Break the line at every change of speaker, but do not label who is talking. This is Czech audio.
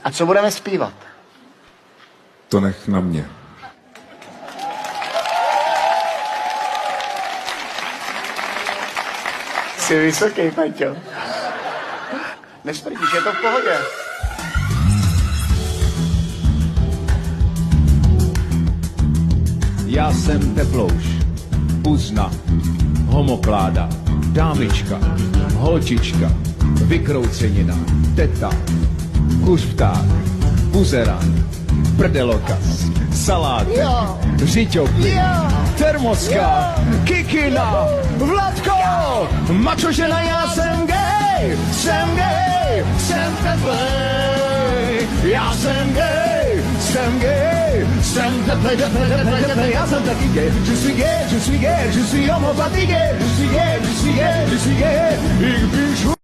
A co budeme zpívat?
To nech na mě.
Jsi vysoký, Paťo. Nesmrdíš, je to v pohodě.
Já jsem Teplouš, Uzna, homokláda, dámička, holčička, vykroucenina, teta, kuřpták, buzerant, prdelokas, salátek, řiťopy, termoska, kikina, Vladko, mačožena, já jsem gay, jsem teplej, já jsem gay, jsem teplej, já jsem taky gay, je suis homopathie, je suis gay, ich bin schwul.